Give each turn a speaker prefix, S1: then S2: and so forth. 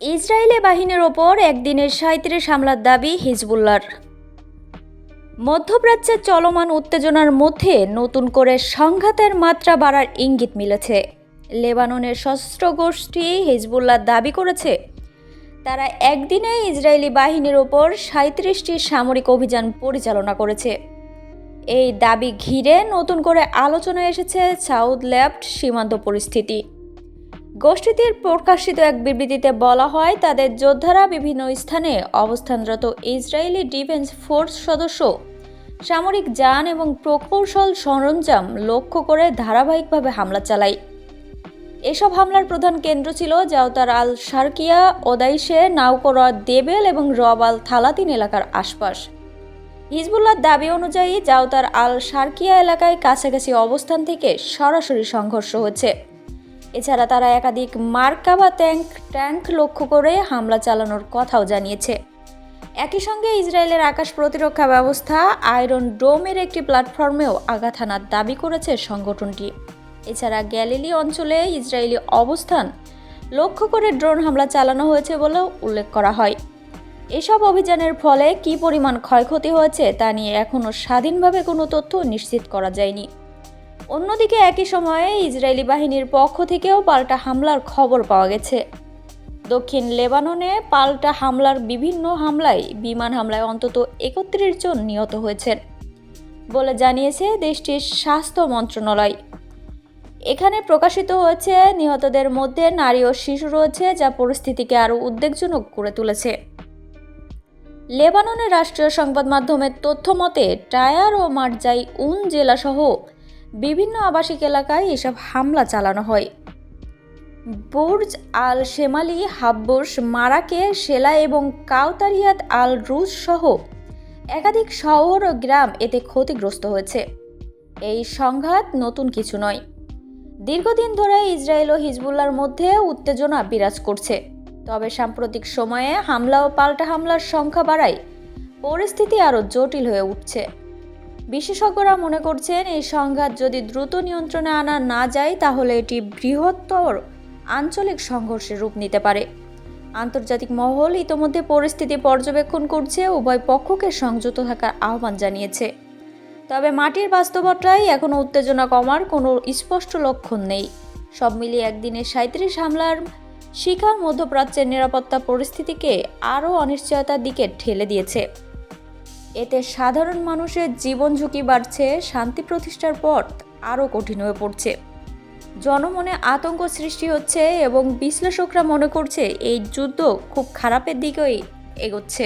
S1: Israeli বাহিনীর ওপর একদিনের ৩৭ হামলার দাবি হিজবুল্লাহর। মধ্যপ্রাচ্যের চলমান উত্তেজনার মধ্যে নতুন করে সংঘাতের মাত্রা বাড়ার ইঙ্গিত মিলেছে। লেবাননের সশস্ত্র গোষ্ঠী হিজবুল্লাহ দাবি করেছে তারা একদিনে ইসরায়েলি বাহিনীর ওপর ৩৭টি সামরিক অভিযান পরিচালনা করেছে। এই দাবি ঘিরে নতুন করে আলোচনায় এসেছে সাউথ লেফট সীমান্ত পরিস্থিতি। গোষ্ঠীটির প্রকাশিত এক বিবৃতিতে বলা হয়, তাদের যোদ্ধারা বিভিন্ন স্থানে অবস্থানরত ইসরায়েলি ডিফেন্স ফোর্স সদস্য সামরিক যান এবং প্রকৌশল সরঞ্জাম লক্ষ্য করে ধারাবাহিকভাবে হামলা চালায়। এসব হামলার প্রধান কেন্দ্র ছিল জাওতার আল শারকিয়া, ওদাইশে, নাউকরা, দেবেল এবং রব আল থালাতিন এলাকার আশপাশ। হিজবুল্লাহর দাবি অনুযায়ী জাওতার আল শারকিয়া এলাকায় কাছাকাছি অবস্থান থেকে সরাসরি সংঘর্ষ হচ্ছে। এছাড়া তারা একাধিক মার্কাভা ট্যাঙ্ক লক্ষ্য করে হামলা চালানোর কথাও জানিয়েছে। একই সঙ্গে ইসরায়েলের আকাশ প্রতিরক্ষা ব্যবস্থা আয়রন ডোমের একটি প্ল্যাটফর্মেও আঘাত হানার দাবি করেছে সংগঠনটি। এছাড়া গ্যালিলি অঞ্চলে ইসরায়েলি অবস্থান লক্ষ্য করে ড্রোন হামলা চালানো হয়েছে বলেও উল্লেখ করা হয়। এসব অভিযানের ফলে কী পরিমাণ ক্ষয়ক্ষতি হয়েছে তা নিয়ে এখনও স্বাধীনভাবে কোনো তথ্য নিশ্চিত করা যায়নি। অন্যদিকে একই সময়ে ইসরায়েলি বাহিনীর পক্ষ থেকেও পাল্টা হামলার খবর পাওয়া গেছে। দক্ষিণ লেবাননে পাল্টা হামলার বিমান হামলায় অন্তত ৩১ জন নিহত হয়েছেন বলে জানিয়েছে দেশটির স্বাস্থ্য মন্ত্রণালয়। এখানে প্রকাশিত হয়েছে নিহতদের মধ্যে নারী ও শিশু রয়েছে, যা পরিস্থিতিকে আরও উদ্বেগজনক করে তুলেছে। লেবাননের রাষ্ট্রীয় সংবাদ মাধ্যমের তথ্য মতে টায়ার ও মারজাই উন জেলাসহ বিভিন্ন আবাসিক এলাকায় এসব হামলা চালানো হয়। বুর্জ আল শেমালি, হাব্বস, মারাকে, শেলা এবং কাউতারিয়াত আল রুজ সহ একাধিক শহর ও গ্রাম এতে ক্ষতিগ্রস্ত হয়েছে। এই সংঘাত নতুন কিছু নয়। দীর্ঘদিন ধরে ইসরায়েল ও হিজবুল্লাহর মধ্যে উত্তেজনা বিরাজ করছে। তবে সাম্প্রতিক সময়ে হামলা ও পাল্টা হামলার সংখ্যা বাড়ায় পরিস্থিতি আরও জটিল হয়ে উঠছে। বিশেষজ্ঞরা মনে করছেন, এই সংঘাত যদি দ্রুত নিয়ন্ত্রণে আনা না যায় তাহলে এটি বৃহত্তর আঞ্চলিক সংঘর্ষের রূপ নিতে পারে। আন্তর্জাতিক মহল ইতোমধ্যে পরিস্থিতি পর্যবেক্ষণ করছে, উভয় পক্ষকে সংযত থাকার আহ্বান জানিয়েছে। তবে মাটির বাস্তবতায় এখনও উত্তেজনা কমার কোনো স্পষ্ট লক্ষণ নেই। সব মিলিয়ে একদিনে ৩৭ হামলার শিকার মধ্যপ্রাচ্যের নিরাপত্তা পরিস্থিতিকে আরও অনিশ্চয়তার দিকে ঠেলে দিয়েছে। এতে সাধারণ মানুষের জীবন ঝুঁকি বাড়ছে, শান্তি প্রতিষ্ঠার পথ আরও কঠিন হয়ে পড়ছে। জনমনে আতঙ্ক সৃষ্টি হচ্ছে এবং বিশ্লেষকরা মনে করছে এই যুদ্ধ খুব খারাপের দিকেই এগোচ্ছে।